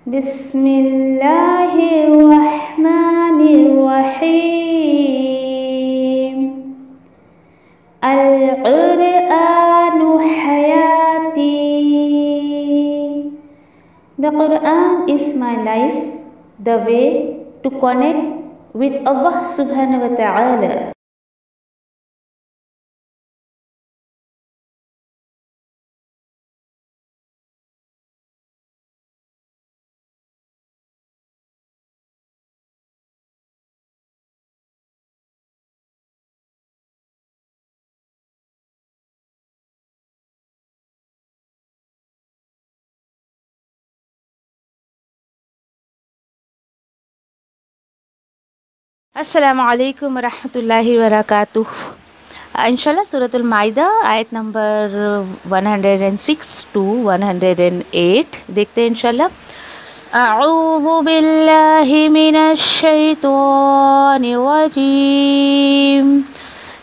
بسم اللہ الرحمن الرحیم القرآن حیاتی. The Quran is my life, the way to connect with Allah subhanahu wa ta'ala. السلام علیکم ورحمۃ اللہ وبرکاتہ. انشاءاللہ سورۃ المائدہ آیت نمبر 106 to 108 دیکھتے ہیں انشاءاللہ. اعوذ باللہ من الشیطان الرجیم.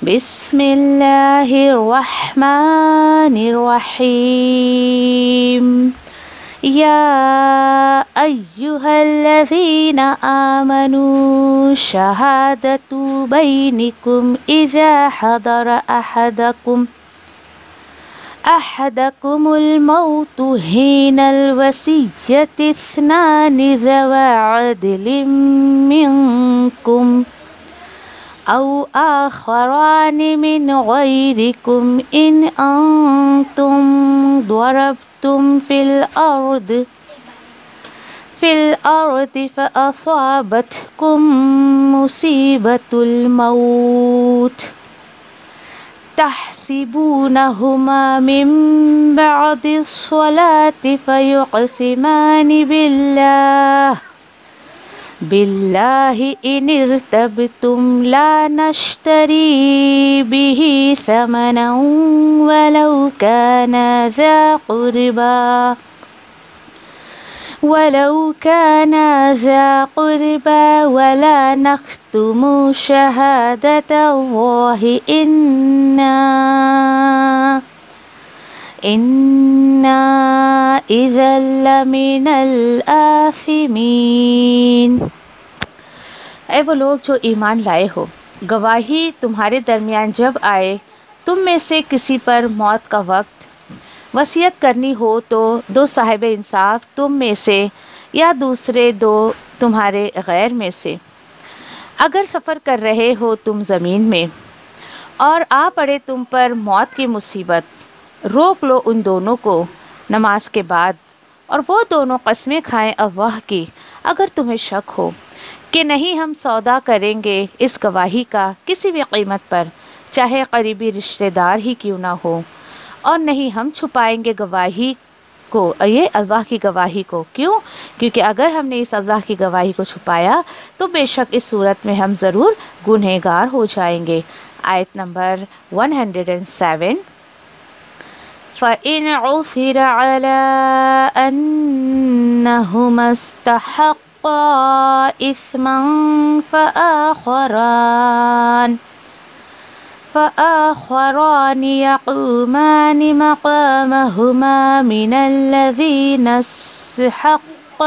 بسم اللہ الرحمن الرحیم. یا ایہا الذین آمنوا شہادۃ بینکم اذا حضر احدکم الموت حین الوصیۃ اثنان ذوی عدل منکم او آخران من غیرکم ان انتم ضربتم فی الأرض فأصابتكم مصیبۃ الموت تحسبونهما من بعد الصلاة فيقسمان بالله إن ارتبتم لا نشتري به ثمنا ولو كان ذا قربى ولا نكتم شهادة الله إنا إذا لمن الآثمين. اے وہ لوگ جو ایمان لائے ہو، گواہی تمہارے درمیان جب آئے تم میں سے کسی پر موت کا وقت وصیت کرنی ہو تو دو صاحب انصاف تم میں سے یا دوسرے دو تمہارے غیر میں سے. اگر سفر کر رہے ہو تم زمین میں اور آ پڑے تم پر موت کی مصیبت، روک لو ان دونوں کو نماز کے بعد اور وہ دونوں قسمیں کھائیں اللہ کی اگر تمہیں شک ہو کہ نہیں ہم سودا کریں گے اس گواہی کا کسی بھی قیمت پر، چاہے قریبی رشتہ دار ہی کیوں نہ ہو، اور نہیں ہم چھپائیں گے گواہی کو، یہ اللہ کی گواہی کو. کیوں؟ کیونکہ اگر ہم نے اس اللہ کی گواہی کو چھپایا تو بے شک اس صورت میں ہم ضرور گنہگار ہو جائیں گے. آیت نمبر 107. فَإِنْ عُثِرَ عَلَىٰ أَنَّهُمَا اسْتَحَقَّا إِثْمًا فآخران يقومان مقامهما من الذين استحق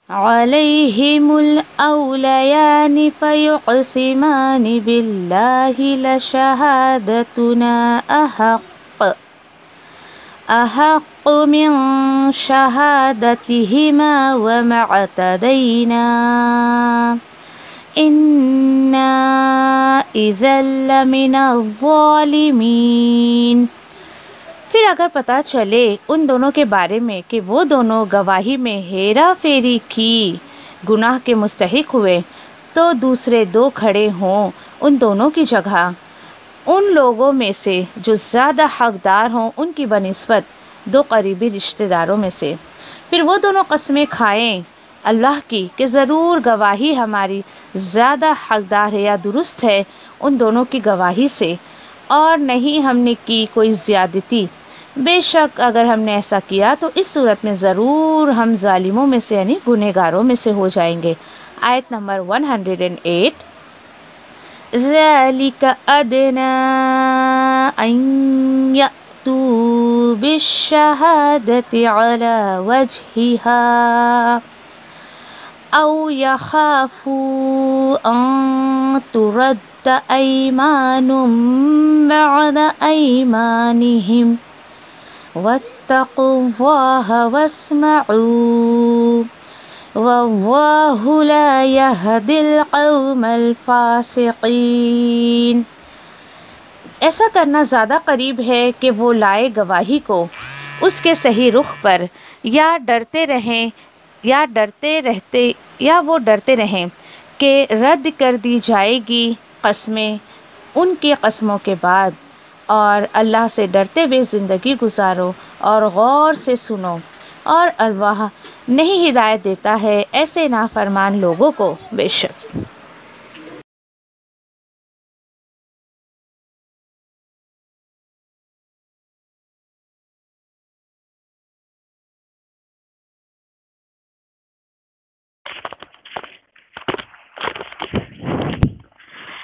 عليهم الأوليان فيقسمان بالله لشهادتنا أحق من شهادتهما وما اعتدينا إنا إذا لمن الظالمين. پھر اگر پتہ چلے ان دونوں کے بارے میں کہ وہ دونوں گواہی میں ہیرا پھیری کی گناہ کے مستحق ہوئے تو دوسرے دو کھڑے ہوں ان دونوں کی جگہ ان لوگوں میں سے جو زیادہ حقدار ہوں ان کی بنسبت دو قریبی رشتہ داروں میں سے. پھر وہ دونوں قسمیں کھائیں اللہ کی کہ ضرور گواہی ہماری زیادہ حقدار ہے یا درست ہے ان دونوں کی گواہی سے، اور نہیں ہم نے کی کوئی زیادتی. بے شک اگر ہم نے ایسا کیا تو اس صورت میں ضرور ہم ظالموں میں سے یعنی گنہگاروں میں سے ہو جائیں گے. آیت نمبر 108. ذَلِكَ أَدْنَىٰ أَن يَأْتُوا بالشهادة على وجهها أو يخافوا أن ترد أيمان بعد أيمانهم واتقوا الله واسمعوا واللہ لا یہدی القوم الفاسقین۔ ایسا کرنا زیادہ قریب ہے کہ وہ لائے گواہی کو اس کے صحیح رخ پر، یا وہ ڈرتے رہیں کہ رد کر دی جائے گی قسمیں ان کی قسموں کے بعد، اور اللہ سے ڈرتے ہوئے زندگی گزارو اور غور سے سنو، اور اللہ نہیں ہدایت دیتا ہے ایسے نافرمان لوگوں کو بے شک۔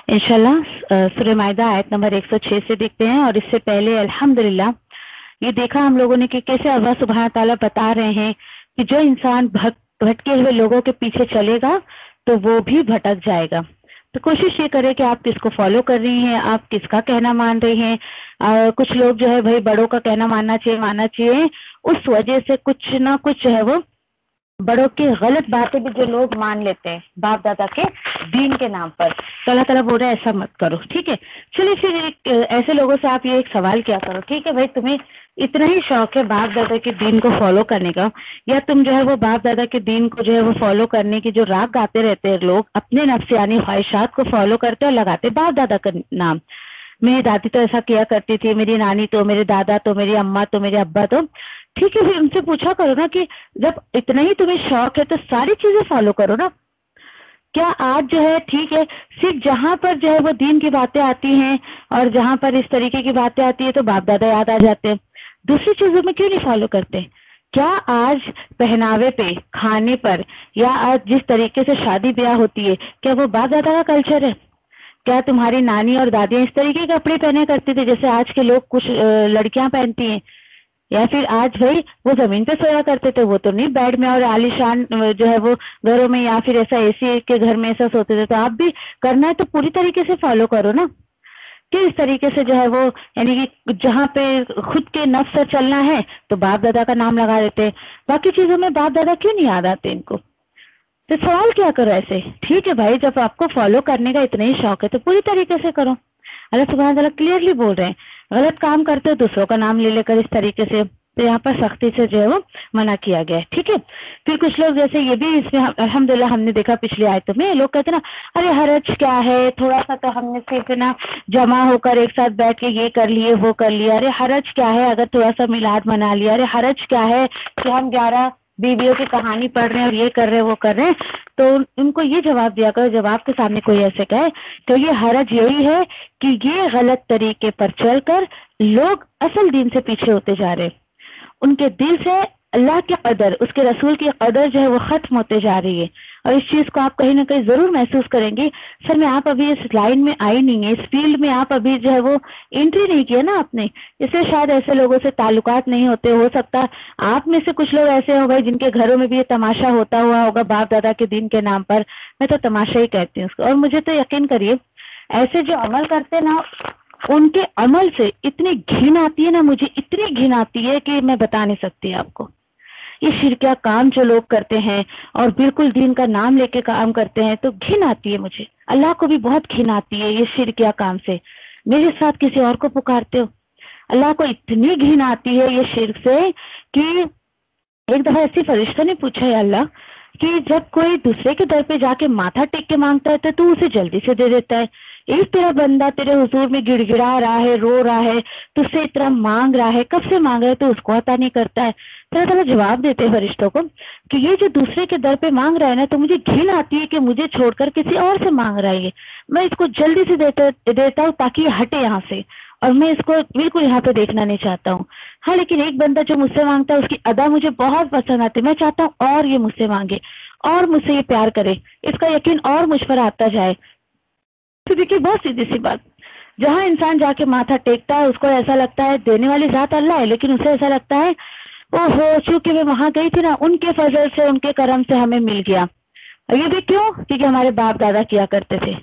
انشاءاللہ سورہ مائدہ آیت نمبر 106 سے دیکھتے ہیں، اور اس سے پہلے الحمدللہ یہ دیکھا ہم لوگوں نے کہ کیسے اللہ سبحانہ تعالیٰ بتا رہے ہیں کہ جو انسان بھٹکے ہوئے لوگوں کے پیچھے چلے گا تو وہ بھی بھٹک جائے گا۔ تو کوشش یہ کرے کہ آپ کس کو فالو کر رہی ہیں، آپ کس کا کہنا مان رہی ہیں۔ کچھ لوگ جو ہے بھائی بڑوں کا کہنا ماننا چاہیے، اس وجہ سے کچھ نہ کچھ جو ہے وہ بڑوں کی غلط باتیں بھی جو لوگ مان لیتے ہیں باپ دادا کے دین کے نام پر، تو اللہ تعالیٰ بول رہا ہے ایسا مت کرو، ٹھیک ہے۔ چلیے پھر ایسے لوگوں سے آپ یہ ایک سوال کیا کرو، ٹھیک ہے بھائی تمہیں اتنا ہی شوق ہے باپ دادا کے دین کو فالو کرنے کا، یا تم جو ہے وہ باپ دادا کے دین کو جو ہے وہ فالو کرنے کی جو راگ گاتے رہتے ہیں لوگ، اپنے نفسیانی خواہشات کو فالو کرتے اور لگاتے باپ دادا کا نام۔ میری دادی تو ایسا کیا کرتی تھی، میری نانی تو، میرے دادا تو، میری اماں تو، میرے ابا تو، ٹھیک ہے پھر ان سے پوچھا کرو نا کہ جب اتنا ہی تمہیں شوق ہے تو ساری چیزیں فالو کرو نا۔ کیا آج جو ہے ٹھیک ہے صرف جہاں پر جو ہے وہ دین کی باتیں آتی ہیں اور جہاں پر اس طریقے کی باتیں آتی ہیں تو باپ دادا یاد آ جاتے ہیں، دوسری چیزوں میں کیوں نہیں فالو کرتے؟ کیا آج پہناوے پہ، کھانے پر، یا آج جس طریقے سے شادی بیاہ ہوتی ہے کیا وہ باپ دادا کا کلچر ہے؟ کیا تمہاری نانی اور دادیاں اس طریقے کے کپڑے پہنے کرتی تھے جیسے آج کے لوگ کچھ لڑکیاں پہنتی ہیں؟ یا پھر آج بھائی وہ زمین پہ سویا کرتے تھے، وہ تو نہیں بیڈ میں اور عالیشان جو ہے وہ گھروں میں یا پھر ایسا اے سی کے گھر میں ایسا سوتے تھے، تو آپ بھی کرنا ہے تو پوری طریقے سے فالو کرو نا، کہ اس طریقے سے جو ہے وہ یعنی کہ جہاں پہ خود کے نفس سے چلنا ہے تو باپ دادا کا نام لگا دیتے، باقی چیزوں میں باپ دادا کیوں نہیں یاد آتے ان کو؟ تو سوال کیا کرو ایسے، ٹھیک ہے بھائی جب آپ کو فالو کرنے کا اتنا ہی شوق ہے تو پوری طریقے سے کرو۔ اللہ سبحانہ تعالیٰ کلیئرلی بول رہے ہیں غلط کام کرتے ہو دوسروں کا نام لے کر اس طریقے سے، تو یہاں پر سختی سے جو ہے وہ منع کیا گیا ہے، ٹھیک ہے۔ پھر کچھ لوگ جیسے یہ بھی اس میں الحمدللہ ہم نے دیکھا پچھلی آیتوں میں لوگ کہتے ہیں نا ارے حرج کیا ہے، تھوڑا سا تو ہم نے صرف نا جمع ہو کر ایک ساتھ بیٹھ کے یہ کر لیے وہ کر لیا، ارے حرج کیا ہے اگر تھوڑا سا میلاد منا لیا، ارے حرج کیا ہے کہ ہم 11 بیویوں کی کہانی پڑھ رہے ہیں اور یہ کر رہے ہیں وہ کر رہے ہیں۔ تو ان کو یہ جواب دیا کرو جب آپ کے سامنے کوئی ایسے کہے تو یہ حرج یہی ہے کہ یہ غلط طریقے پر چل کر لوگ اصل دین سے پیچھے ہوتے جا رہے ہیں، ان کے دل سے اللہ کی قدر، اس کے رسول کی قدر جو ہے وہ ختم ہوتے جا رہی ہے، اور اس چیز کو آپ کہیں نہ کہیں ضرور محسوس کریں گے۔ سر میں آپ ابھی اس لائن میں آئی نہیں ہے، اس فیلڈ میں آپ ابھی جو ہے وہ انٹری نہیں کیا نا آپ نے، اس سے شاید ایسے لوگوں سے تعلقات نہیں ہوتے، ہو سکتا آپ میں سے کچھ لوگ ایسے ہو گئے جن کے گھروں میں بھی یہ تماشا ہوتا ہوا ہوگا باپ دادا کے دین کے نام پر، میں تو تماشا ہی کہتی ہوں اس کو۔ اور مجھے تو یقین کریے ایسے جو عمل کرتے نا ان کے عمل سے اتنی گھن آتی ہے نا، مجھے اتنی گھن آتی ہے کہ میں بتا نہیں سکتی آپ کو۔ یہ شرکیہ کام جو لوگ کرتے ہیں اور بالکل دین کا نام لے کے کام کرتے ہیں تو گھن آتی ہے مجھے، اللہ کو بھی بہت گھن آتی ہے یہ شرکیہ کام سے۔ میرے ساتھ کسی اور کو پکارتے ہو، اللہ کو اتنی گھن آتی ہے یہ شرک سے کہ ایک دفعہ ایسی فرشتہ نے پوچھا ہے اللہ کہ جب کوئی دوسرے کے در پہ جا کے ماتھا ٹیک کے مانگتا ہے تو اسے جلدی سے دے دیتا ہے، ایک تیرا بندہ تیرے حضور میں گڑ گڑا رہا ہے، رو رہا ہے، تجھ سے اتنا مانگ رہا ہے، کب سے مانگ رہا ہے تو اس کو عطا نہیں کرتا ہے۔ اللہ تعالیٰ جواب دیتے ہیں فرشتوں کو کہ یہ جو دوسرے کے در پہ مانگ رہا ہے نا تو مجھے گھن آتی ہے کہ مجھے چھوڑ کر کسی اور سے مانگ رہا ہے، میں اس کو جلدی سے دیتا ہوں تاکہ یہ ہٹے یہاں سے، اور میں اس کو بالکل یہاں پہ دیکھنا نہیں چاہتا ہوں۔ ہاں لیکن ایک بندہ جو مجھ سے مانگتا ہے اس کی ادا مجھے بہت پسند آتی ہے، میں چاہتا ہوں اور یہ مجھ سے مانگے اور مجھ سے یہ پیار کرے، اس کا یقین اور مجھ پر آتا جائے۔ تو دیکھیے بہت سیدھی سی بات، जहाँ इंसान जाके माथा टेकता है उसको ऐसा लगता है देने वाली ज़ात अल्लाह है, लेकिन उसे ऐसा लगता है ओहो चूंकि मैं वहां गई थी ना, उनके फजल से उनके करम से हमें मिल गया। ये भी क्यों? क्योंकि हमारे बाप दादा किया करते थे।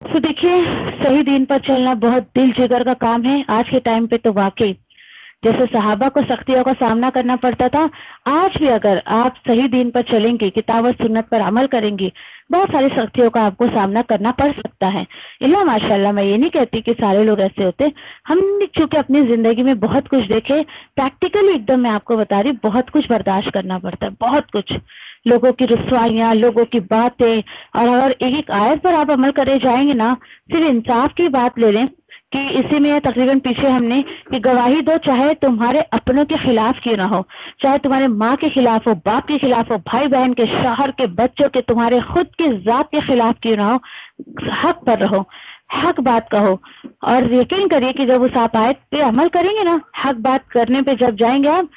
तो देखिए सही दीन पर चलना बहुत दिल जिगर का काम है। आज के टाइम पे तो वाकई जैसे सहाबा को सख्तियों का सामना करना पड़ता था, आज भी अगर आप सही दीन पर चलेंगे, किताब और सुन्नत पर अमल करेंगी, बहुत सारी सख्तियों का आपको सामना करना पड़ सकता है। इल्ला माशाल्लाह, मैं ये नहीं कहती कि सारे लोग ऐसे होते। हमने चूंकि अपनी जिंदगी में बहुत कुछ देखे, प्रैक्टिकली एकदम मैं आपको बता रही, बहुत कुछ बर्दाश्त करना पड़ता है, बहुत कुछ, लोगों की रुस्वाइयाँ, लोगों की बातें। और अगर एक एक आयत पर आप अमल करे जाएंगे ना, सिर्फ इंसाफ की बात ले लें कि इसी में तकरीबन पीछे हमने कि गवाही दो, चाहे तुम्हारे अपनों के खिलाफ क्यों ना हो, चाहे तुम्हारे माँ के खिलाफ हो, बाप के खिलाफ हो, भाई बहन के, शौहर के, बच्चों के, तुम्हारे खुद की जात के खिलाफ क्यों ना हो, हक पर रहो, हक बात कहो। और यकीन करिए कि जब उस आप आयत पे अमल करेंगे ना, हक बात करने पे जब जाएंगे आप,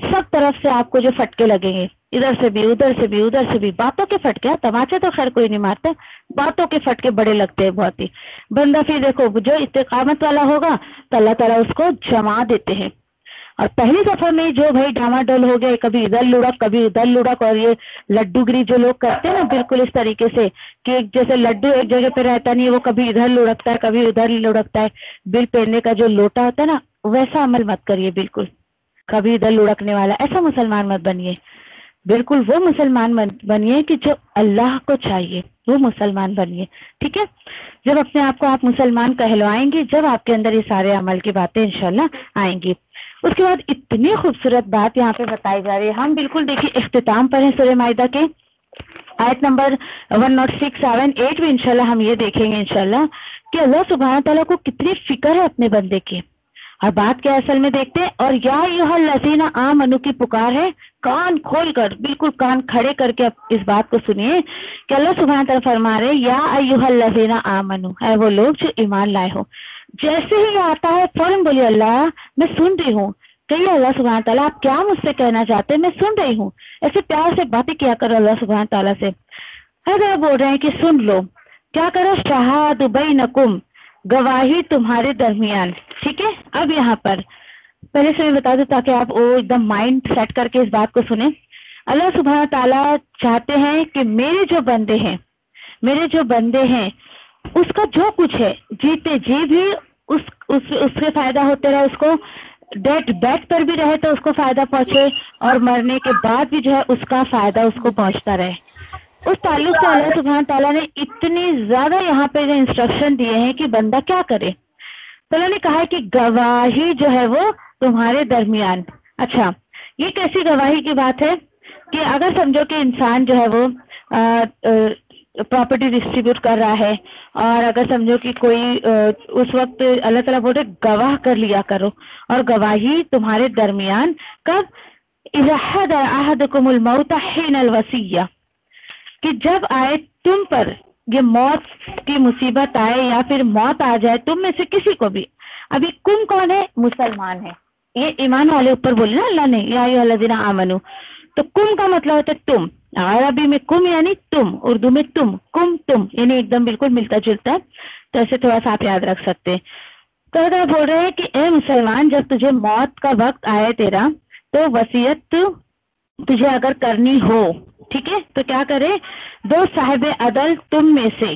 सब तरफ से आपको जो फटके लगेंगे, इधर से भी, उधर से भी, उधर से भी, बातों के फटके। तमाचे तो खैर कोई नहीं मारता, बातों के फटके बड़े लगते हैं बहुत ही। बंदा फिर देखो जो इस्तिकामत वाला होगा तो अल्लाह ताला उसको जमा देते हैं। और पहली दफा में जो भाई डामाडोल हो गए, कभी इधर लुढ़क कभी उधर लुढ़क, और ये लड्डूगिरी जो लोग करते हैं ना, बिल्कुल इस तरीके से कि जैसे लड्डू एक जगह पे रहता नहीं, वो कभी इधर लुढ़कता है कभी उधर लुढ़कता है। बिल पहनने का जो लोटा होता है ना, वैसा अमल मत करिए, बिल्कुल कभी इधर लुढ़कने वाला ऐसा मुसलमान मत बनिए। बिल्कुल वो मुसलमान बनिए कि जो अल्लाह को चाहिए, वो मुसलमान बनिए। ठीक है, जब अपने आप को आप मुसलमान कहलवाएंगे, जब आपके अंदर ये सारे अमल की बातें इंशाल्लाह आएंगी। उसके बाद इतनी खूबसूरत बात यहाँ पे बताई जा रही है। हम बिल्कुल देखिए इख्तिताम पर हैं सूरह माइदा के, आयत नंबर 106, 7, 8 में इंशाल्लाह हम ये देखेंगे इंशाल्लाह कि अल्लाह सुब्हानहू तआला को कितनी फिक्र है अपने बंदे की। और बात क्या असल में देखते हैं। और या अय्युहल्लज़ीना आमनू की पुकार है, कान खोल कर, बिल्कुल कान खड़े करके अब इस बात को सुनिए कि अल्लाह सुब्हानहू तआला फरमा रहे या अय्युहल्लज़ीना आमनू, है वो लोग जो ईमान लाए हो। जैसे ही आता है फौरन बोलिए अल्लाह मैं सुन रही हूँ, कहिए अल्लाह सुब्हानहू तआला आप क्या मुझसे कहना चाहते हैं, मैं सुन रही हूँ। ऐसे प्यार से बातें किया करो अल्लाह सुब्हानहू तआला से। अगर बोल रहे हैं कि सुन लो, क्या करो, शहादु बैनकुम, गवाही तुम्हारे दरमियान। ठीक है, अब यहाँ पर पहले से मैं बता दूं ताकि आप वो एकदम माइंड सेट करके इस बात को सुने। अल्लाह सुब्हानहू तआला चाहते हैं कि मेरे जो बंदे हैं उसका जो कुछ है, जीते जी भी उससे फायदा होते रहे, उसको डेथ बेड पर भी रहे तो उसको फायदा पहुंचे, और मरने के बाद भी जो है उसका फायदा उसको पहुंचता रहे। उस ताल्लुक से अल्लाह सुब्हानहू तआला ने इतनी ज्यादा यहाँ पे जो इंस्ट्रक्शन दिए हैं कि बंदा क्या करे। तो अल्लाह ने कहा है कि गवाही जो है वो तुम्हारे दरमियान। अच्छा, ये कैसी गवाही की बात है कि अगर समझो कि इंसान जो है वो प्रॉपर्टी डिस्ट्रीब्यूट कर रहा है, और अगर समझो कि कोई उस वक्त अल्लाह ताला बोल रहे गवाह कर लिया करो, और गवाही तुम्हारे दरमियान कब, इज़ा हदर अहदकुमुल मौत हिनल वसिय्या, कि जब आए तुम पर ये मौत की मुसीबत आए या फिर मौत आ जाए तुम में से किसी को भी। अभी कुम कौन है? मुसलमान है। ये ईमान वाले ऊपर बोले ना अल्लाह ने, या अय्युहल्लज़ीना आमनू। तो कुम का मतलब होता है तुम, अरबी में कुम यानी तुम, उर्दू में तुम, कुम तुम, यानी एकदम बिल्कुल मिलता जुलता है। तो ऐसे थोड़ा सा आप याद रख सकते हैं। तो अगर बोल रहे हैं कि ए मुसलमान, जब तुझे मौत का वक्त आए तेरा, तो वसीयत तुझे अगर करनी हो, ठीक है, तो क्या करे, दो साहिब अदल तुम में से,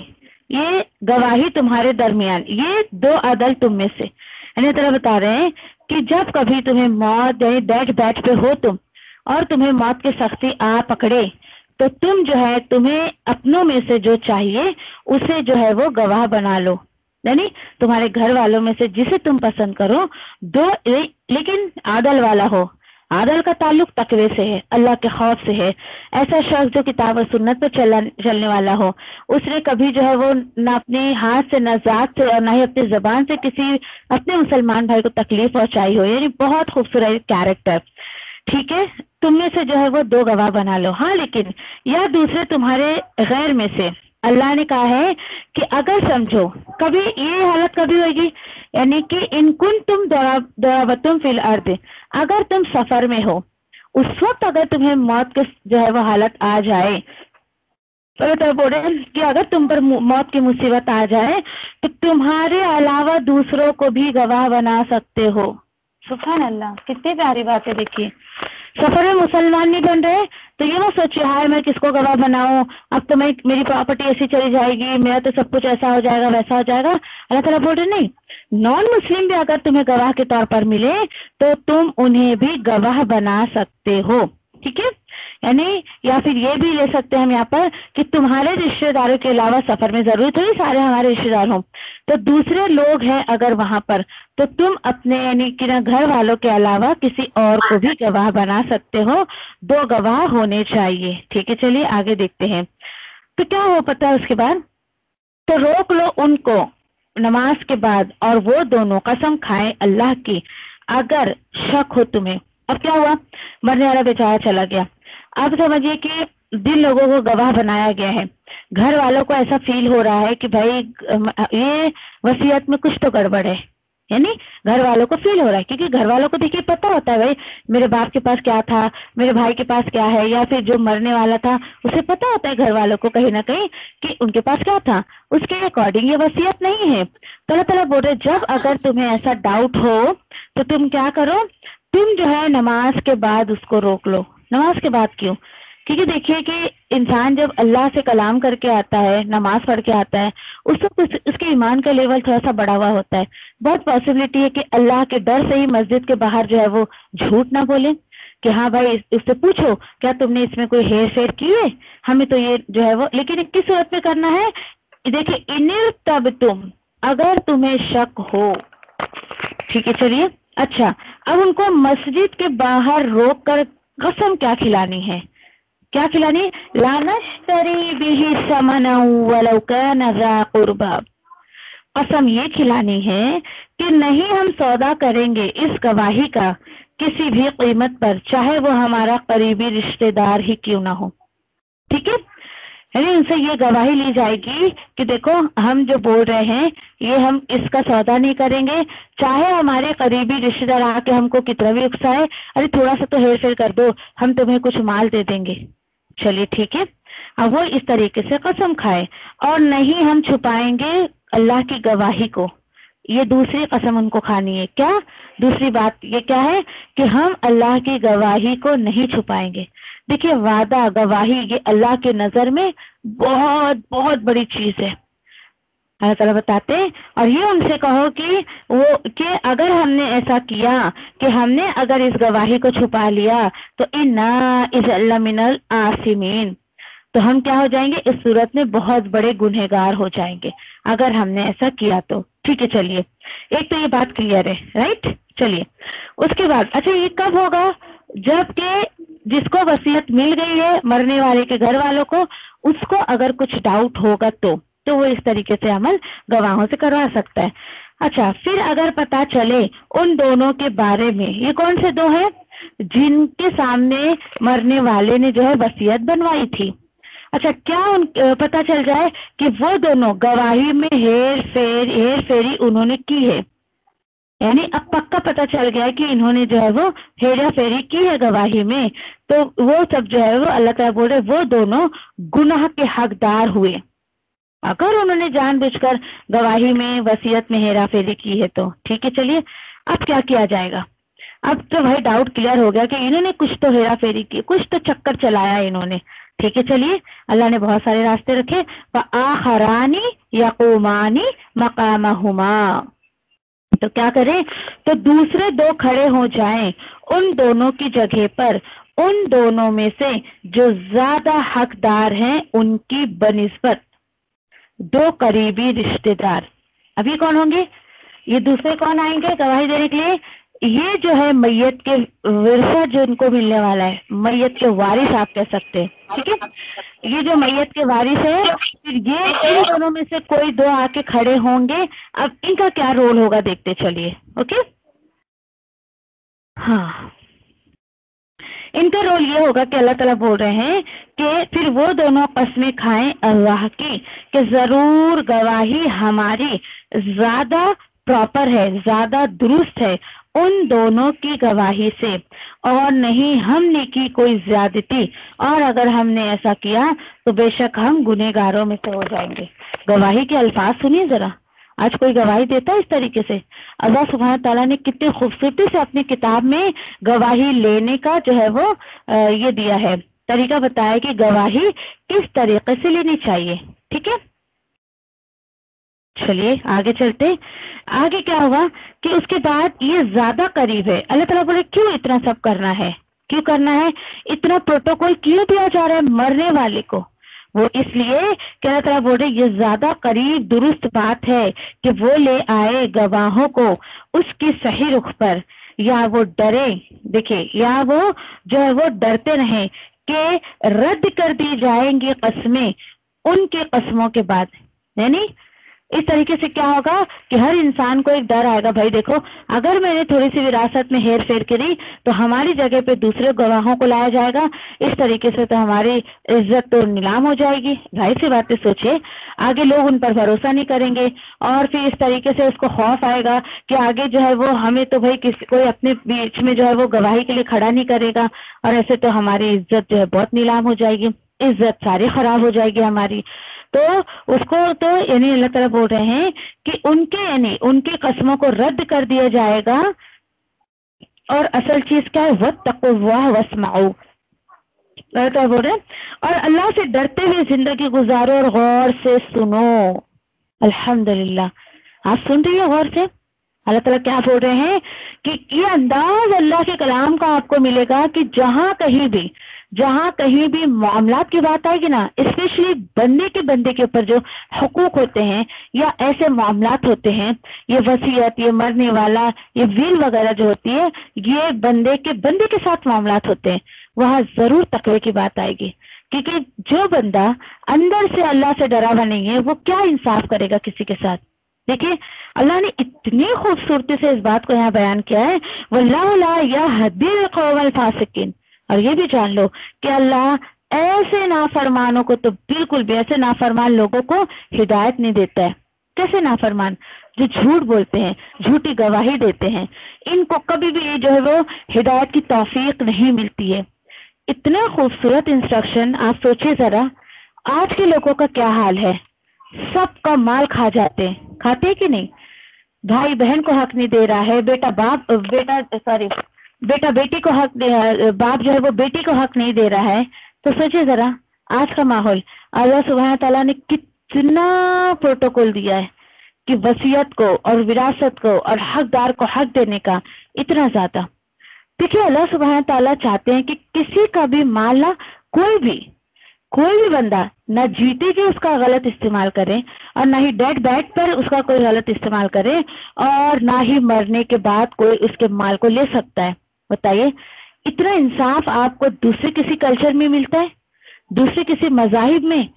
ये गवाही तुम्हारे दरमियान, ये दो अदल तुम में से। यानी तरह बता रहे हैं कि जब कभी तुम्हें मौत यानी डेथ बेड पे हो तुम, और तुम्हें मौत की सख्ती आ पकड़े, तो तुम जो है तुम्हें अपनों में से जो चाहिए उसे जो है वो गवाह बना लो। यानी तुम्हारे घर वालों में से जिसे तुम पसंद करो, दो, लेकिन आदल वाला हो। आदल का ताल्लुक तकवे से है, अल्लाह के खौफ से है। ऐसा शख्स जो किताब और सुन्नत पर चलने वाला हो, उसने कभी जो है वो ना अपने हाथ से, ना जात से, और ना ही अपनी जबान से किसी अपने मुसलमान भाई को तकलीफ पहुंचाई हो। यानी बहुत खूबसूरत कैरेक्टर। ठीक है, तुम में से जो है वो दो गवाह बना लो। हाँ, लेकिन या दूसरे तुम्हारे गैर में से। अल्लाह ने कहा है कि अगर समझो कभी ये हालत कभी होगी, यानी कि इनकुन तुम दौरावतुम फिल अर्द, अगर तुम सफर में हो, उस वक्त अगर तुम्हें मौत के जो है वो हालत आ जाए, तो बोल रहे हैं कि अगर तुम पर मौत की मुसीबत आ जाए तो तुम्हारे अलावा दूसरों को भी गवाह बना सकते हो। सुभान अल्लाह, कितनी प्यारी बात है। देखिए, सफर में मुसलमान नहीं बन रहे तो ये मत सोचिए हाय मैं किसको गवाह बनाऊं, अब तो मैं मेरी प्रॉपर्टी ऐसी चली जाएगी, मेरा तो सब कुछ ऐसा हो जाएगा वैसा हो जाएगा। अल्लाह ताला बोल रहे नहीं, नॉन मुस्लिम भी अगर तुम्हें गवाह के तौर पर मिले तो तुम उन्हें भी गवाह बना सकते हो। ठीक है, यानी या फिर ये भी ले सकते हैं हम यहाँ पर कि तुम्हारे रिश्तेदारों के अलावा, सफर में जरूरी थोड़ी सारे हमारे रिश्तेदार हों, तो दूसरे लोग हैं अगर वहां पर, तो तुम अपने यानी कि ना घर वालों के अलावा किसी और को भी गवाह बना सकते हो। 2 गवाह होने चाहिए। ठीक है, चलिए आगे देखते हैं। तो क्या हो पता है उसके बाद, तो रोक लो उनको नमाज के बाद और वो दोनों कसम खाएं अल्लाह की अगर शक हो तुम्हें। अब क्या हुआ, मरने वाला बेचारा चला गया। अब समझिए कि जिन लोगों को गवाह बनाया गया है, घर वालों को ऐसा फील हो रहा है कि भाई ये वसीयत में कुछ तो गड़बड़ है, यानी घर वालों को फील हो रहा है, क्योंकि घर वालों को देखिए पता होता है भाई मेरे बाप के पास क्या था, मेरे भाई के पास क्या है, या फिर जो मरने वाला था उसे पता होता है घर वालों को कहीं ना कहीं कि उनके पास क्या था, उसके अकॉर्डिंग ये वसीयत नहीं है। तो अल्लाह ताला बोल रहे जब अगर तुम्हें ऐसा डाउट हो तो तुम क्या करो, तुम जो है नमाज के बाद उसको रोक लो। नमाज के बाद क्यों? क्योंकि देखिए कि इंसान जब अल्लाह से कलाम करके आता है, नमाज पढ़ के आता है, उस वक्त उसके ईमान का लेवल थोड़ा सा बढ़ा हुआ होता है। बहुत पॉसिबिलिटी है कि अल्लाह के डर से ही मस्जिद के बाहर जो है वो झूठ ना बोले कि हाँ भाई इससे पूछो क्या तुमने इसमें कोई हेर फेर की है, हमें तो ये जो है वो, लेकिन किस सूरत में करना है, देखिए इन्हें तब तुम अगर तुम्हें शक हो। ठीक है, चलिए अच्छा, अब उनको मस्जिद के बाहर रोक कर कसम क्या खिलानी है, क्या खिलानी, ला नश्तरी बिही समना वलौ कान ज़ा कुर्बा, कसम ये खिलानी है कि नहीं हम सौदा करेंगे इस गवाही का किसी भी कीमत पर, चाहे वो हमारा करीबी रिश्तेदार ही क्यों ना हो। ठीक है, यानी उनसे ये गवाही ली जाएगी कि देखो हम जो बोल रहे हैं ये हम इसका सौदा नहीं करेंगे, चाहे हमारे करीबी रिश्तेदार आके हमको कितना भी उकसाए, अरे थोड़ा सा तो हेर फेर कर दो, हम तुम्हें कुछ माल दे देंगे। चलिए ठीक है, अब वो इस तरीके से कसम खाए और नहीं हम छुपाएंगे अल्लाह की गवाही को। ये दूसरी कसम उनको खानी है। क्या दूसरी बात ये क्या है कि हम अल्लाह की गवाही को नहीं छुपाएंगे। देखिए वादा गवाही ये अल्लाह के नजर में बहुत बहुत बड़ी चीज है, अल्लाह ताला बताते हैं। और ये उनसे कहो कि अगर हमने ऐसा किया कि हमने अगर इस गवाही को छुपा लिया तो इन्ना इज़ मिनल आसिमीन, तो हम क्या हो जाएंगे, इस सूरत में बहुत बड़े गुनहगार हो जाएंगे अगर हमने ऐसा किया तो। ठीक है, चलिए एक तो ये बात क्लियर है, राइट। चलिए उसके बाद अच्छा ये कब होगा, जबकि जिसको वसीयत मिल गई है मरने वाले के घर वालों को, उसको अगर कुछ डाउट होगा तो वो इस तरीके से अमल गवाहों से करवा सकता है। अच्छा, फिर अगर पता चले उन दोनों के बारे में, ये कौन से दो हैं जिनके सामने मरने वाले ने जो है वसीयत बनवाई थी। अच्छा, क्या पता चल जाए कि वो दोनों गवाही में हेर फेरी उन्होंने की है, यानी अब पक्का पता चल गया है कि इन्होंने जो है वो हेरा फेरी की है गवाही में, तो वो सब जो है वो अल्लाह ताला बोल रहे वो दोनों गुनाह के हकदार हुए अगर उन्होंने जानबूझकर गवाही में वसीयत में हेरा फेरी की है तो। ठीक है, चलिए अब क्या किया जाएगा। अब तो भाई डाउट क्लियर हो गया कि इन्होंने कुछ तो हेरा फेरी की, कुछ तो चक्कर चलाया इन्होंने। ठीक है, चलिए अल्लाह ने बहुत सारे रास्ते रखे, आखरानी यक़ूमानी मकामहुमा, तो क्या करें, तो दूसरे दो खड़े हो जाएं उन दोनों की जगह पर, उन दोनों में से जो ज्यादा हकदार हैं उनकी बनिस्बत, दो करीबी रिश्तेदार। अभी कौन होंगे, ये दूसरे कौन आएंगे गवाही देने के लिए, ये जो है मैयत के विरसा जो इनको मिलने वाला है, मैयत के वारिस आप कह सकते हैं। ठीक है, ये जो मैयत के वारिस है, ये इन दोनों में से कोई दो आके खड़े होंगे। अब इनका क्या रोल होगा देखते चलिए। ओके, हाँ, इनका रोल ये होगा कि अल्लाह ताला बोल रहे हैं कि फिर वो दोनों कसमें खाएं अल्लाह की कि जरूर गवाही हमारी ज्यादा प्रॉपर है, ज्यादा दुरुस्त है उन दोनों की गवाही से, और नहीं हमने की कोई ज्यादती, और अगर हमने ऐसा किया तो बेशक हम गुनहगारों में से हो जाएंगे। गवाही के अल्फाज सुनिए जरा, आज कोई गवाही देता है इस तरीके से? अल्लाह सुब्हान ताला ने कितनी खूबसूरती से अपनी किताब में गवाही लेने का जो है वो ये दिया है, तरीका बताया कि गवाही किस तरीके से लेनी चाहिए। ठीक है, चलिए आगे चलते। आगे क्या हुआ कि उसके बाद ये ज्यादा करीब है। अल्लाह ताला बोले क्यों इतना सब करना है, क्यों करना है, इतना प्रोटोकॉल क्यों दिया जा रहा है मरने वाले को? वो इसलिए कि अल्लाह ताला बोले ये ज्यादा करीब दुरुस्त बात है कि वो ले आए गवाहों को उसकी सही रुख पर, या वो डरे, देखिए, या वो जो है वो डरते रहे कि रद्द कर दी जाएंगी कस्में उनके कस्मों के बाद। यानी इस तरीके से क्या होगा कि हर इंसान को एक डर आएगा, भाई देखो अगर मैंने थोड़ी सी विरासत में हेर फेर करी तो हमारी जगह पे दूसरे गवाहों को लाया जाएगा, इस तरीके से तो हमारी इज्जत तो नीलाम हो जाएगी। जाहिर सी बातें सोचिए, आगे लोग उन पर भरोसा नहीं करेंगे और फिर इस तरीके से उसको खौफ आएगा कि आगे जो है वो हमें तो भाई किसी कोई अपने बीच में जो है वो गवाही के लिए खड़ा नहीं करेगा, और ऐसे तो हमारी इज्जत जो है बहुत नीलाम हो जाएगी, इज्जत सारी खराब हो जाएगी हमारी। तो उसको तो यानी अल्लाह ताला बोल रहे हैं कि उनके यानी उनके कस्मों को रद्द कर दिया जाएगा, और असल चीज क्या है, वत्तक़ुल्लाह वस्माउ, अल्लाह ताला बोल रहे हैं और अल्लाह से डरते हुए जिंदगी गुजारो और गौर से सुनो। अल्हम्दुलिल्लाह, आप सुन रही हो गौर से? अल्लाह ताला क्या बोल रहे हैं कि ये अंदाज अल्लाह के कलाम का आपको मिलेगा कि जहां कहीं भी मामलात की बात आएगी ना, स्पेशली बंदे के ऊपर जो हुकूक होते हैं या ऐसे मामलात होते हैं, ये वसीयत, ये मरने वाला, ये विल वगैरह जो होती है, ये बंदे के साथ मामलात होते हैं, वहां जरूर तकवे की बात आएगी। क्योंकि जो बंदा अंदर से अल्लाह से डरा हुआ नहीं है वो क्या इंसाफ करेगा किसी के साथ? देखिए अल्लाह ने इतनी खूबसूरती से इस बात को यहाँ बयान किया है, वल्लाहु ला यहदील कौमल फासिकीन। और ये भी जान लो कि अल्लाह ऐसे नाफरमानों को तो बिल्कुल भी, ऐसे नाफरमान लोगों को हिदायत नहीं देता है। कैसे नाफरमान? जो झूठ बोलते हैं, झूठी गवाही देते हैं, इनको कभी भी जो है वो हिदायत की तौफीक नहीं मिलती है। इतना खूबसूरत इंस्ट्रक्शन, आप सोचिए जरा, आज के लोगों का क्या हाल है, सबका माल खा जाते हैं, खाते हैं कि नहीं? भाई बहन को हक नहीं दे रहा है, बेटा बेटी को हक दे, बाप जो है वो बेटी को हक नहीं दे रहा है। तो सोचिए जरा आज का माहौल, अल्लाह सुब्हान ताला ने कितना प्रोटोकॉल दिया है कि वसीयत को और विरासत को और हकदार को हक देने का, इतना ज्यादा। देखिए अल्लाह सुब्हान ताला चाहते हैं कि किसी का भी माल ना, कोई भी बंदा ना जीते जी उसका गलत इस्तेमाल करे, और ना ही डेड बेड पर उसका कोई गलत इस्तेमाल करे, और ना ही मरने के बाद कोई उसके माल को ले सकता है। बताइए, इतना इंसाफ आपको दूसरे किसी कल्चर में मिलता है, दूसरे किसी मजाहिब में?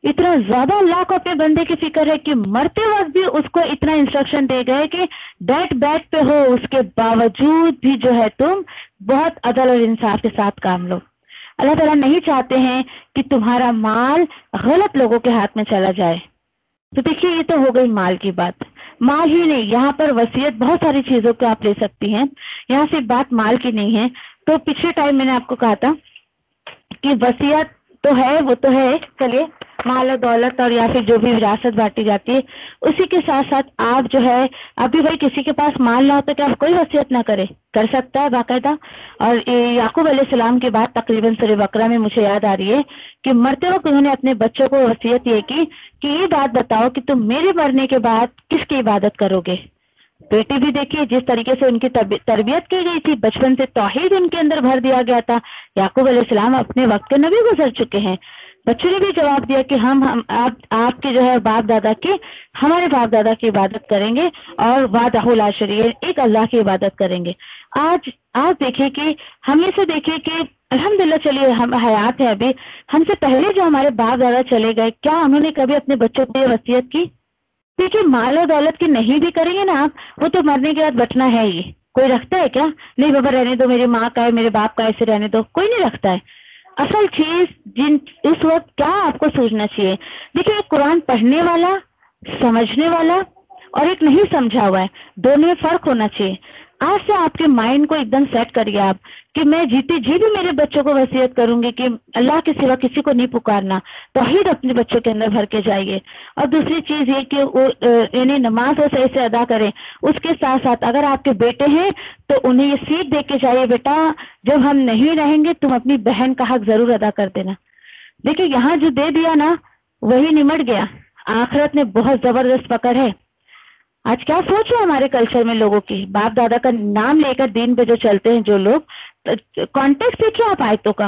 इतना ज्यादा अल्लाह को अपने बंदे की फिक्र है कि मरते वक्त भी उसको इतना इंस्ट्रक्शन दे गए कि डेड बेड पे हो, उसके बावजूद भी जो है तुम बहुत अदल और इंसाफ के साथ काम लो। अल्लाह ताला नहीं चाहते हैं कि तुम्हारा माल गलत लोगों के हाथ में चला जाए। तो देखिए ये तो हो गई माल की बात। माल ही नहीं, यहाँ पर वसीयत, बहुत सारी चीजों को आप ले सकती हैं, यहाँ सिर्फ बात माल की नहीं है। तो पिछले टाइम मैंने आपको कहा था कि वसीयत तो है, वो तो है, चलिए माल और दौलत और या फिर जो भी विरासत बांटी जाती है, उसी के साथ साथ आप जो है, अभी भाई किसी के पास माल ना हो तो क्या कोई वसीयत ना करे? कर सकता है बाकायदा। और याकूब अलैहिस्सलाम की बात तकरीबन सूरह बकरा में मुझे याद आ रही है कि मरते वक्त उन्होंने अपने बच्चों को वसीयत ये की कि ये बात बताओ कि तुम मेरे मरने के बाद किसकी इबादत करोगे? बेटे भी देखिए जिस तरीके से उनकी तरबियत की गई थी, बचपन से तौहीद उनके अंदर भर दिया गया था। याकूब अलैहिस्सलाम अपने वक्त के नबी गुजर चुके हैं। बच्चों ने भी जवाब दिया कि हम आपके जो है बाप दादा की, हमारे बाप दादा की इबादत करेंगे और वादहु ला शरीक, एक अल्लाह की इबादत करेंगे। आज देखिए कि हमें से देखिए कि अल्हम्दुलिल्लाह, चलिए हम हयात है अभी, हमसे पहले जो हमारे बाप दादा चले गए, क्या उन्होंने कभी अपने बच्चों को ये वसीयत की? देखिए माल और दौलत की नहीं भी करेंगे ना आप, वो तो मरने के बाद बचना है ही। कोई रखता है क्या? नहीं बाबा रहने दो, मेरी माँ का है, मेरे बाप का, ऐसे रहने दो, कोई नहीं रखता है। असल चीज इस वक्त क्या आपको सोचना चाहिए, देखिए कुरान पढ़ने वाला, समझने वाला और एक नहीं समझा हुआ है, दोनों में फर्क होना चाहिए। आज से आपके माइंड को एकदम सेट करिए आप कि मैं जीते जी भी मेरे बच्चों को वसीयत करूंगी कि अल्लाह के सिवा किसी को नहीं पुकारना, तौहीद अपने बच्चों के अंदर भर के जाइए। और दूसरी चीज ये कि वो यानी नमाज वो सही से अदा करें। उसके साथ साथ अगर आपके बेटे हैं तो उन्हें ये सीख दे के जाइए, बेटा जब हम नहीं रहेंगे तुम अपनी बहन का हक जरूर अदा कर देना। देखिए यहाँ जो दे दिया ना वही निमट गया, आखिरत में बहुत जबरदस्त पकड़ है। आज क्या सोच है हमारे कल्चर में लोगों की, बाप दादा का नाम लेकर दीन पे जो चलते हैं जो लोग, कॉन्टेक्स्ट देखिए आप आयतों का,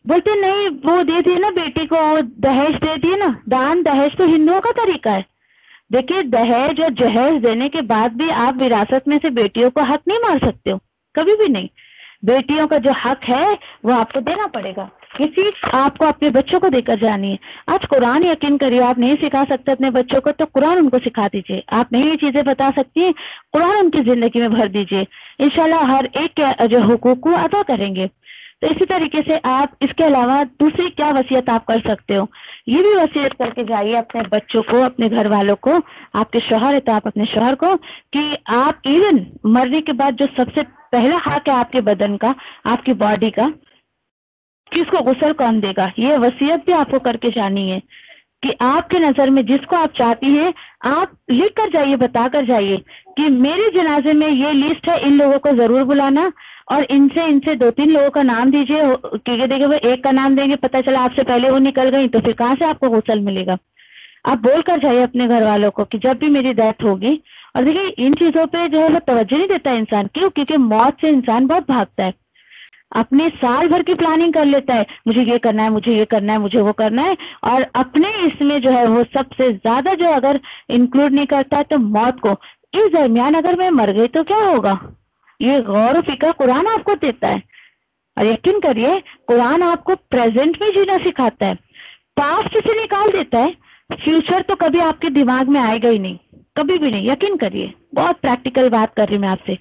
बोलते नहीं वो दे दिए ना बेटी को, दहेज दे दिए ना, दान दहेज तो हिंदुओं का तरीका है। देखिए दहेज और जहेज देने के बाद भी आप विरासत में से बेटियों को हक नहीं मार सकते हो, कभी भी नहीं। बेटियों का जो हक है वो आपको देना पड़ेगा, ये सीख आपको अपने बच्चों को देकर जानी है। आज कुरान यकीन करिए, आप नहीं सिखा सकते अपने बच्चों को तो कुरान उनको सिखा दीजिए। आप नहीं ये चीजें बता सकती हैं, कुरान उनकी जिंदगी में भर दीजिए, इंशाल्लाह हर एक के जो हुकूक को अदा करेंगे। तो इसी तरीके से आप इसके अलावा दूसरी क्या वसीयत आप कर सकते हो, ये भी वसीयत करके जाइए अपने बच्चों को, अपने घर वालों को। आपके शौहर है तो आप अपने शौहर को कि आप इवन मरने के बाद जो सबसे पहला हक है आपके बदन का, आपकी बॉडी का, किसको गुस्ल कौन देगा, ये वसीयत भी आपको करके जानी है कि आपके नजर में जिसको आप चाहती हैं आप लिख कर जाइए, बता कर जाइए कि मेरे जनाजे में ये लिस्ट है, इन लोगों को जरूर बुलाना और इनसे 2-3 लोगों का नाम दीजिए। क्योंकि देखिए वो एक का नाम देंगे, पता चला आपसे पहले वो निकल गई तो फिर कहाँ से आपको गुस्ल मिलेगा। आप बोल कर जाइए अपने घर वालों को कि जब भी मेरी डेथ होगी। और देखिए इन चीजों पे जो है वो तवज्जो नहीं देता इंसान, क्यों? क्योंकि मौत से इंसान बहुत भागता है, अपने साल भर की प्लानिंग कर लेता है, मुझे ये करना है, मुझे ये करना है, मुझे वो करना है, और अपने इसमें जो है वो सबसे ज्यादा जो अगर इंक्लूड नहीं करता है तो मौत को। इस दरमियान अगर मैं मर गई तो क्या होगा, ये गौर फिक्र कुरान आपको देता है। और यकीन करिए कुरान आपको प्रेजेंट में जीना सिखाता है, पास्ट से निकाल देता है, फ्यूचर तो कभी आपके दिमाग में आएगा ही नहीं, कभी भी नहीं। यकीन करिए, बहुत प्रैक्टिकल बात कर रही मैं आपसे,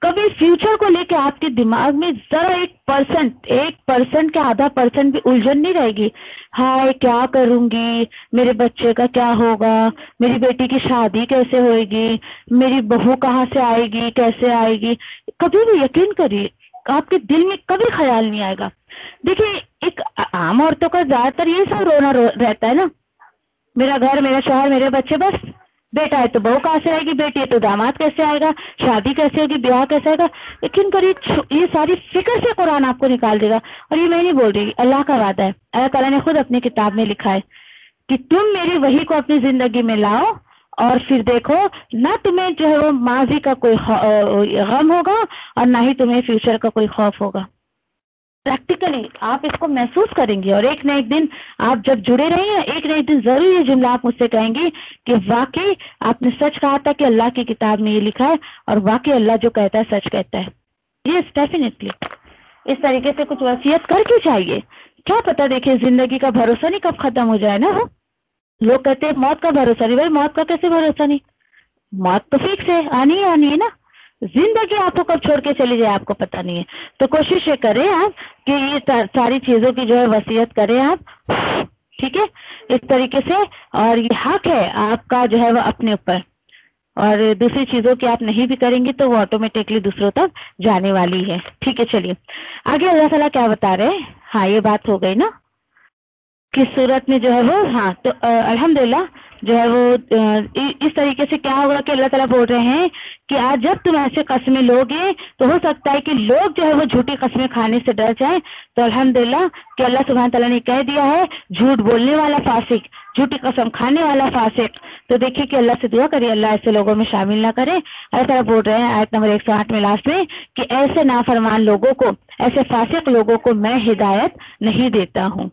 कभी फ्यूचर को लेके आपके दिमाग में जरा 1% के आधा % भी उलझन नहीं रहेगी। हाय क्या करूंगी, मेरे बच्चे का क्या होगा, मेरी बेटी की शादी कैसे होएगी, मेरी बहू कहाँ से आएगी, कैसे आएगी, कभी भी यकीन करिए आपके दिल में कभी ख्याल नहीं आएगा। देखिए एक आम औरतों का ज्यादातर ये सब रोना रहता है ना, मेरा घर, मेरा शौहर, मेरे बच्चे, बस। बेटा है तो बहू कहाँ से आएगी, बेटी है तो दामाद कैसे आएगा, शादी कैसे होगी, ब्याह कैसे आएगा। लेकिन करिए ये सारी फिक्र से कुरान आपको निकाल देगा। और ये मैं नहीं बोल रही, अल्लाह का वादा है, अल्लाह ताला ने खुद अपनी किताब में लिखा है कि तुम मेरी वही को अपनी जिंदगी में लाओ और फिर देखो ना तुम्हें जो है वो माजी का कोई गम होगा और ना ही तुम्हें फ्यूचर का कोई खौफ होगा। प्रैक्टिकली आप इसको महसूस करेंगे और एक न एक दिन आप जब जुड़े रहेंगे, एक न एक दिन जरूर ये जुमला आप मुझसे कहेंगे कि वाकई आपने सच कहा था कि अल्लाह की किताब में ये लिखा है और वाकई अल्लाह जो कहता है सच कहता है। यस डेफिनेटली इस तरीके से कुछ वसीयत करके चाहिए। क्या पता देखिए जिंदगी का भरोसा नहीं कब खत्म हो जाए ना। वो लोग कहते हैं मौत का भरोसा नहीं, भाई मौत का कैसे भरोसा नहीं, मौत तो फिक्स है, आनी है ना। जिंदगी आपको कब छोड़ के चली जाए आपको पता नहीं है। तो कोशिश ये करें आप कि ये सारी चीजों की जो है वसीयत करें आप, ठीक है, इस तरीके से। और ये हक है आपका जो है वो अपने ऊपर, और दूसरी चीजों की आप नहीं भी करेंगे तो वो ऑटोमेटिकली दूसरों तक जाने वाली है। ठीक है, चलिए आगे अल्लाह ताला क्या बता रहे हैं। हाँ ये बात हो गई ना किस सूरत में जो है वो। हाँ तो अल्हम्दुलिल्लाह जो है वो इस तरीके से क्या होगा कि अल्लाह ताला बोल रहे हैं कि आज जब तुम ऐसे कस्में लोगे तो हो सकता है कि लोग जो है वो झूठी कस्में खाने से डर जाएं। तो अल्हम्दुलिल्लाह कि अल्लाह सुब्हान ताला ने कह दिया है झूठ बोलने वाला फासिक, झूठी कसम खाने वाला फासिक। तो देखिए कि अल्लाह से दुआ करिए अल्लाह ऐसे लोगों में शामिल ना करे। अल्लाह ताला बोल रहे हैं आयत नंबर 108 में लास्ट में कि ऐसे नाफरमान लोगों को, ऐसे फासिक लोगों को मैं हिदायत नहीं देता हूँ।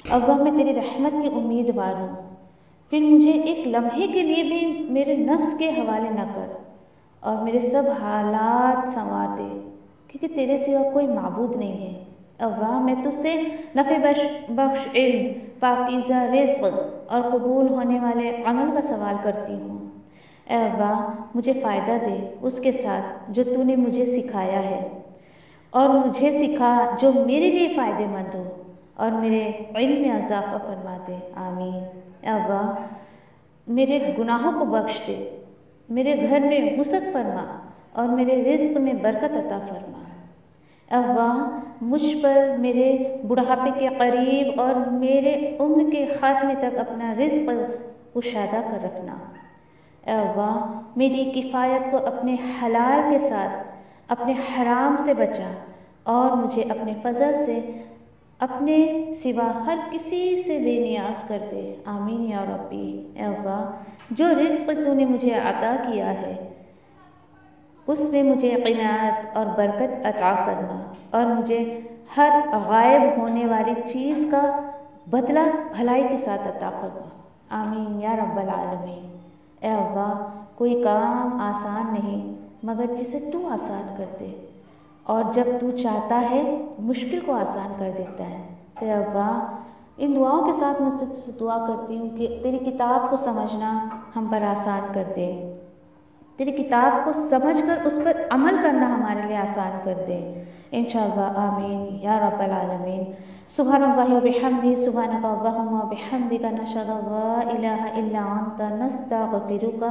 अल्लाह मैं तेरी रहमत की उम्मीदवार हूँ, फिर मुझे एक लम्हे के लिए भी मेरे नफ्स के हवाले न कर और मेरे सब हालात संवार दे کیونکہ تیرے سوا کوئی معبود نہیں ہے۔ اللہ میں تجھ سے نفع بخش علم، پاکیزہ رزق اور قبول ہونے والے عمل کا سوال کرتی ہوں۔ اے اللہ مجھے فائدہ دے اس کے ساتھ جو تو نے مجھے سکھایا ہے، اور مجھے سکھا جو میرے لیے فائدہ مند ہو، اور میرے علم میں اضافہ فرما دے، آمین۔ اے اللہ میرے گناہوں کو بخش دے، میرے گھر میں وسعت فرما اور میرے رزق میں برکت عطا فرما۔ اے اللہ مجھ پر میرے بڑھاپے کے قریب اور میرے عمر کے خاتمے تک اپنا رزق کشادہ کر رکھنا۔ اے اللہ میری کفایت کو اپنے حلال کے ساتھ اپنے حرام سے بچا، اور مجھے اپنے فضل سے اپنے سوا ہر کسی سے بے نیاز کر دے، آمین یا ربی۔ اے اللہ جو رزق تو نے مجھے عطا کیا ہے اس میں مجھے قناعت اور برکت عطا فرما، اور مجھے ہر غائب ہونے والی چیز کا بدلہ بھلائی کے ساتھ عطا فرما، آمین یا رب العالمین۔ اے اللہ کوئی کام آسان نہیں مگر جسے تو آسان کر دے، اور جب تو چاہتا ہے مشکل کو آسان کر دیتا ہے۔ اے اللہ ان دعاؤں کے ساتھ میں تجھ سے دعا کرتی ہوں کہ تیری کتاب کو سمجھنا ہم پر آسان کر دے، تیری کتاب کو سمجھ کر اس پر عمل کرنا ہمارے لیے آسان کر دے، انشاءاللہ آمین یا رب العالمین۔ سبحان اللہ و بحمدہ، سبحانک اللہم و بحمدک، نشہد ان لا الہ الا انت، نستغفرک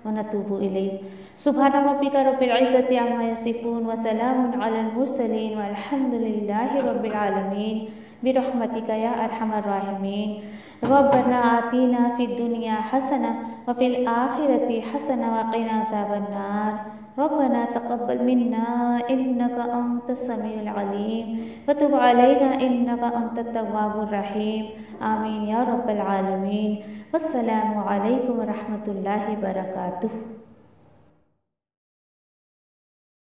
و نتوب الیک۔ سبحان ربک رب العزۃ عما یصفون وسلام علی المرسلین والحمد للہ رب العالمین، برحمتک یا ارحم الراحمین۔ ربنا آتینا فی الدنیا حسنہ وفی الآخرۃ حسنہ وقنا عذاب النار۔ ربنا تقبل منا انک انت السمیع العلیم وتب علینا انک انت التواب الرحیم، آمین یا رب العالمین۔ والسلام علیکم ورحمۃ اللہ وبرکاتہ۔